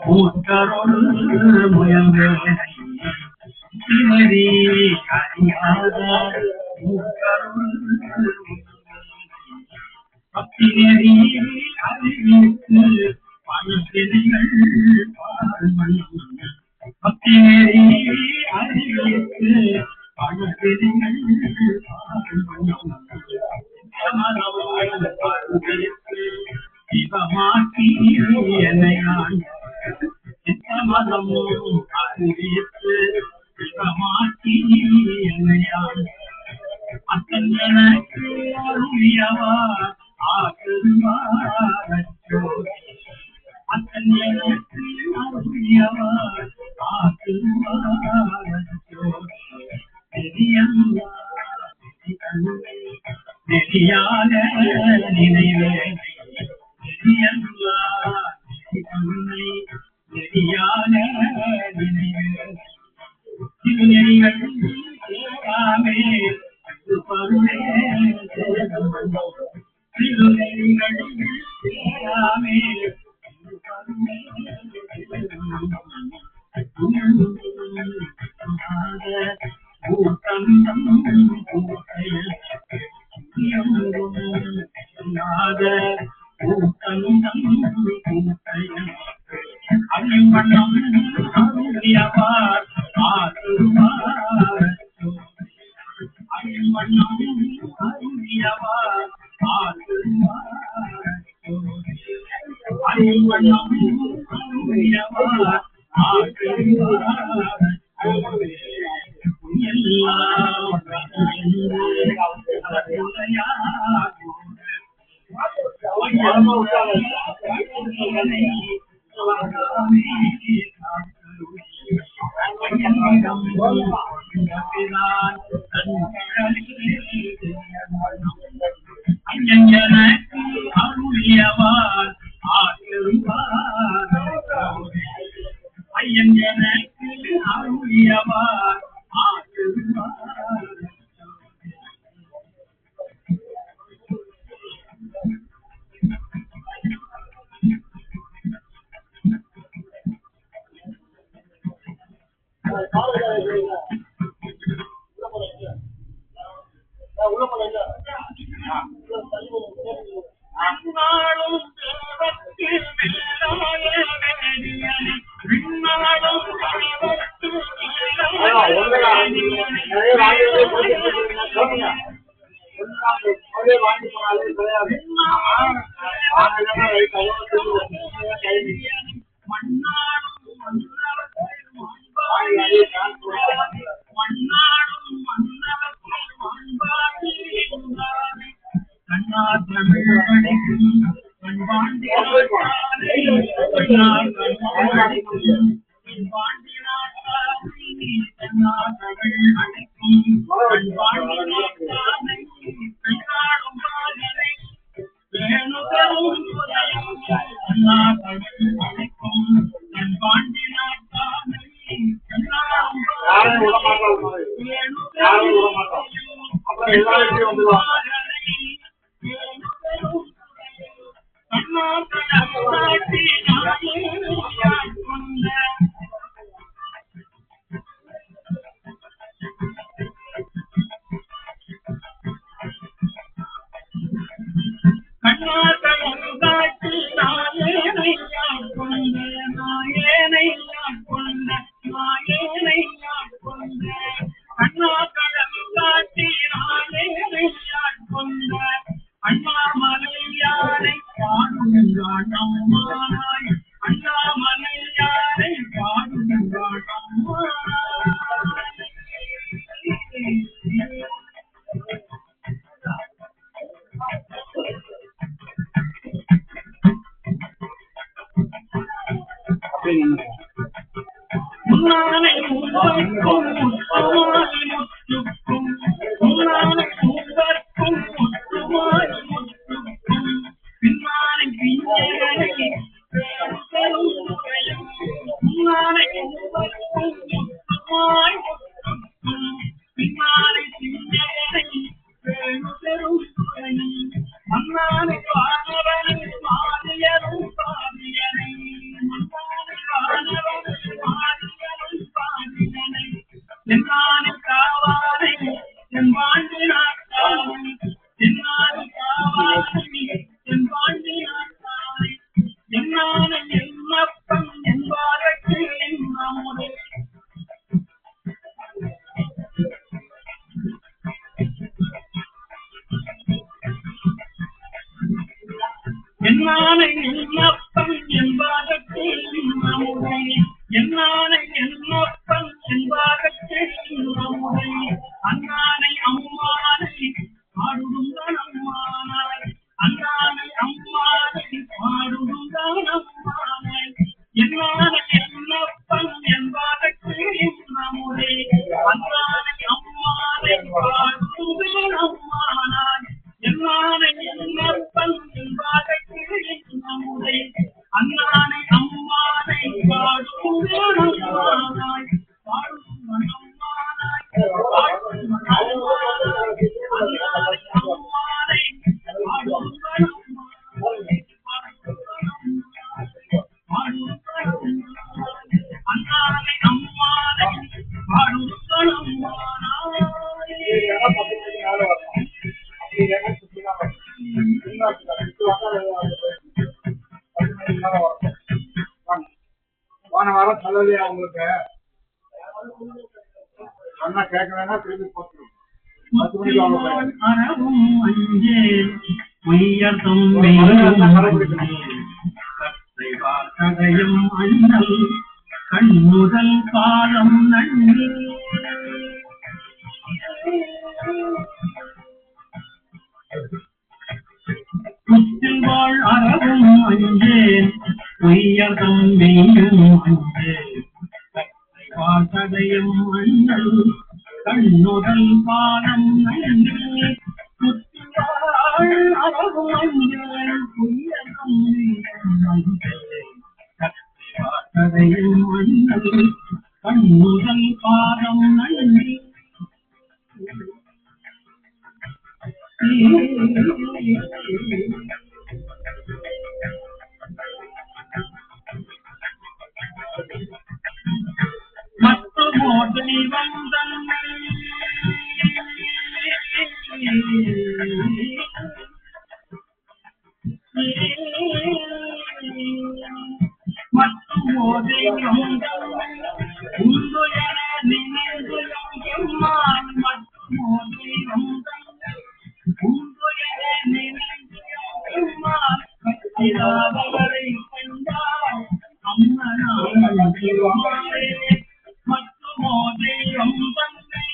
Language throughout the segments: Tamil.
மூத்தரொரு முயல்வேனை திணறி அறியாத மூத்தரொரு பத்தினறி அறிவித்து பணத்தினைகள் பாருமன் பத்தினறி அறிவித்து பணத்தினைகள் பாருமன் சிவமாக்கி என்னையான் சித்தமதமும் அறிவித்து சிவமாக்கி என்னையான் அத்தன் எனக்கு அருளியவா ஆக்குவாரோ அத்தன் எனக்கு அருளியவா ஆக்குவாரோ நெறியான நினைவே நெறியான நினைவே திருநெறிகள் சேராமே பருளே திருநெறிகள் சேராமே பூத்தந்தம் பூத்தைய பூத்தந்தம் பூத்தைய அறிவண்ணம் அருளியவார் ஆக்குவார் அறிவண்ணம் அருளியவார் ஆக்குவார் அறிவண்ணம் அருளியவார் ஆக்குவார் அருளியவார் ஆக்குவார் ஐயன் எனக்கு அருளியவார் ஆக்குவார் அந்நாளும் தேவத்தில் மேலாய வேதியனை பின்னாலும் தேவத்தில் அண்ணானை அம்மானை பாடுவானாய் பாடுவானாய் அம்மானாய் பாடுவானாய் அண்ணானை அம்மானை பாடுவானாய் அண்ணானை அம்மானை போன வாரம் சொல்லலையா உங்களுக்கு? சொன்னா கேட்க வேணா திரும்பி போட்டுரும். 10 மணிக்கு வாங்க கண்ணுதல் காலம் நன்றி குத்தில்வாழ் அறவும் அஞ்சேன் பொய்யர்தம் வெய்யும் அஞ்சேன் கதையும் அண்ணல் கண்ணுதல் காலம் நன்றி குத்தில்வாழ் அறவும் அஞ்சேன் பொய்யர்தம் வெய்யும் அஞ்சேன் கதையும் அண்ணல் கண்ணுதல் காலம் நன்றி மற்றுமோ தெய்வம் தன்னை மற்றுமோ தெய்வம் உண்டு என நினைந்து எம்மான் மற்றுமோ தெய்வம் உண்டு என நினைந்து எம்மான் கத்திராதவரை கண்டால் அம்மனாய் மற்றுமோ தெய்வம் தன்னை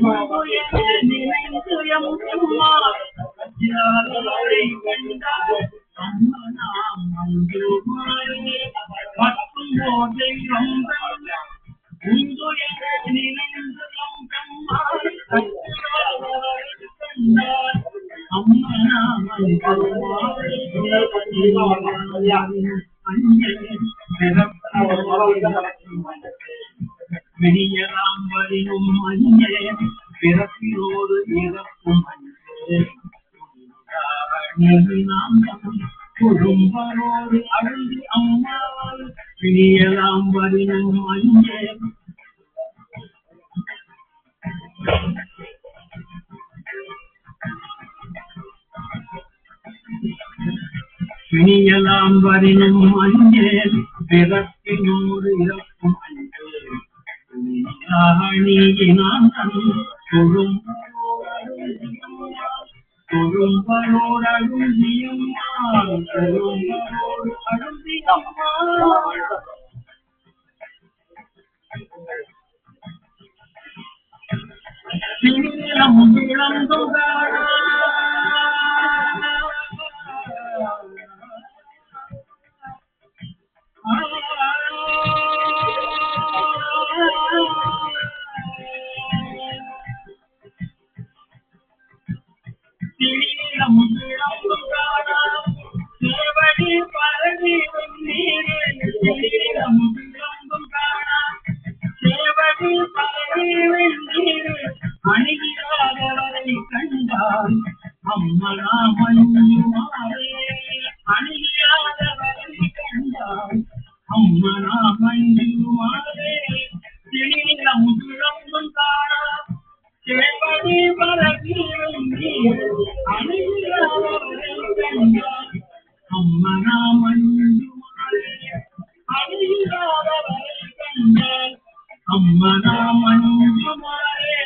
உண்டு என நினைந்து எம்மான் கத்திராதவரை கண்டால் அம்மனாம் அங்குமாறே மற்றுமோ தெய்வம் தன்னை உண்டு என நினைந்து எம்மான் கத்திராதவரை கண்டால் அம்மனாம் அங்குமாறே விடியலாம் வரினும் அஞ்சே பிறப்பினோடு இறப்பும் அஞ்சே குடும்பரோடு அழுந்தி அம்மாள் விடியலாம் வரினும் அஞ்சே பிணியலாம் வரினும் அஞ்சேன் பிறப்பினோடு இறப்பும் அஞ்சேன் தொழும்பரோடு அழுந்தியம்மாள் தொழும்பரோடு அழுந்தியம்மாள் பிணியம் விளங்குகாரா சேவடி பரவி வெண்ணீர் சேவடி பரவி வெண்ணீர் அணுகிறாதவரை கண்டால் அம்மனா மஞ்சுமாரே அணுகிறாதவரை கண்டால் அம்மனா மஞ்சுமாரே திணிலம் கிளம்பும் காணா சேவடி பரவி வெண்ணீர் அணுகிறாதவரை கண்டால் அம்மனா மஞ்சுமாரே அணுகிறாதவரை கண்டால் அம்மனா மஞ்சுமாரே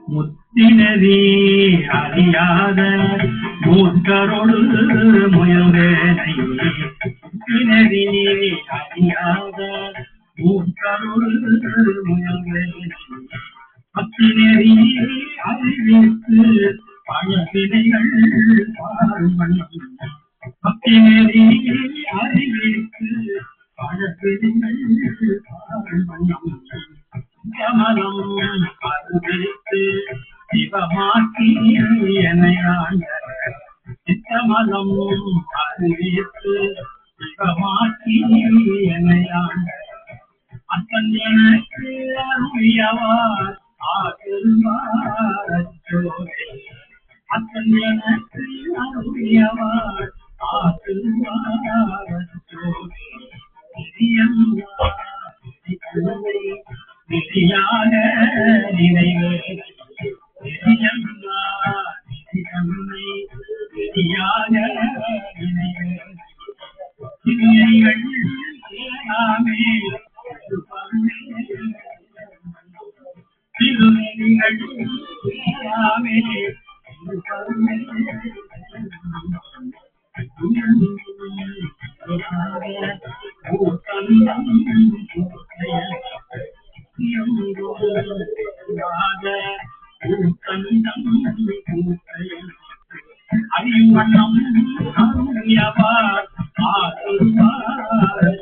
முத்தினரே அறியாத மூத்தரோடு முயல்வேனை பத்தினரி அறியாத மூக்கருள் முயல்வேன் பத்தினரி அறிவித்து பழவினைகள் பாரும் வண்ணம் பத்தினரி அறிவித்து பழவினைகள் பாரும் வண்ணம் கமலம் அறிவித்து சிவமாக்கி எனையாண்ட சித்தமலம் அறிவித்து சிவமாக்கி எனையாண்ட அத்தன் எனக்கு அருளியவார் ஆசிர்வாதச்சோரே அத்தன் எனக்கு அருளியவார் ஆசிர்வாதச்சோரே நிதியாக நினைவேன் நிதியாக நினைவேன் கிரியைகள் சேராமே திருநெறிகள் சேராமே அறிவண்ணம் அருளியவார் ஆசிர்வாதச்சோரே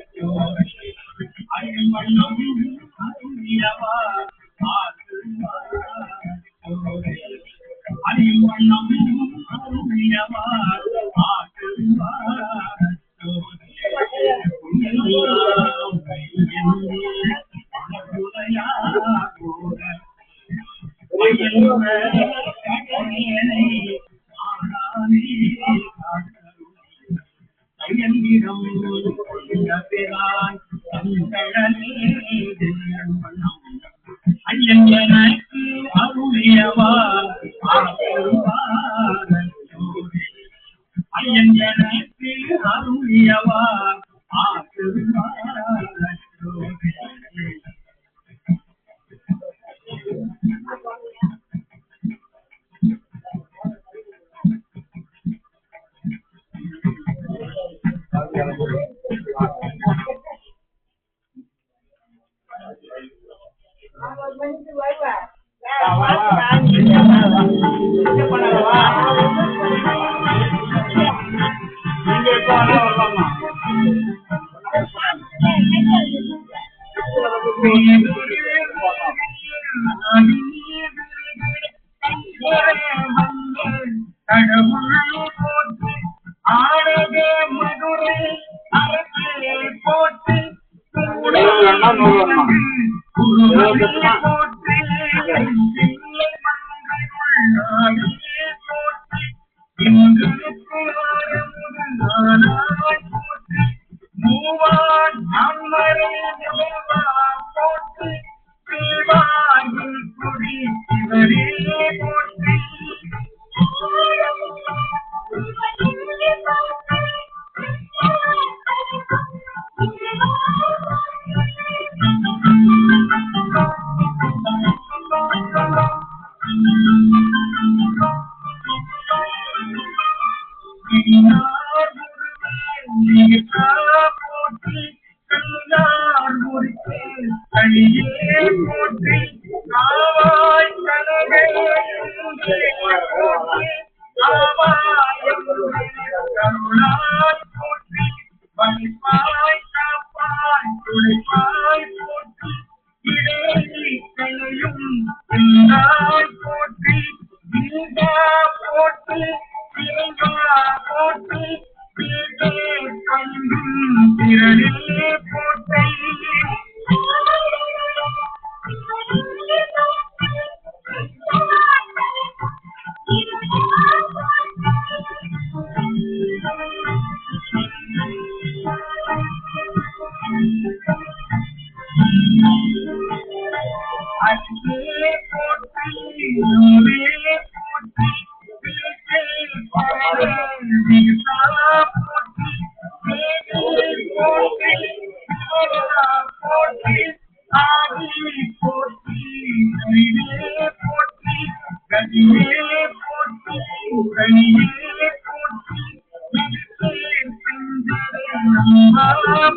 அறிவண்ணம் அருளியவார் ஆசிர்வாதச்சோரே அறிவண்ணம் அருளியவார் ஆசிர்வாதச்சோரே ஐயன் எனக்கு அருளியவார் ஆசிர்வாதச்சோரே ஐயன் எனக்கு அருளியவார் ஆசிர்வாதச்சோரே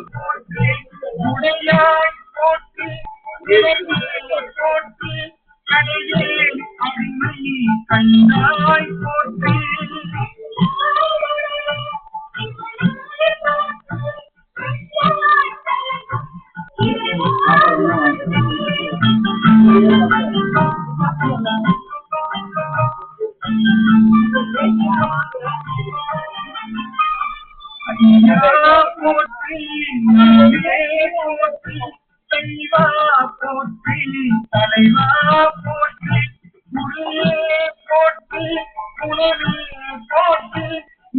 போற்றி உடையாய் போற்றி போற்றி கடையே அருமை கண்டாய் போற்றி ஐயா போற்றி போற்றி தெய்வா போற்றி தலைவா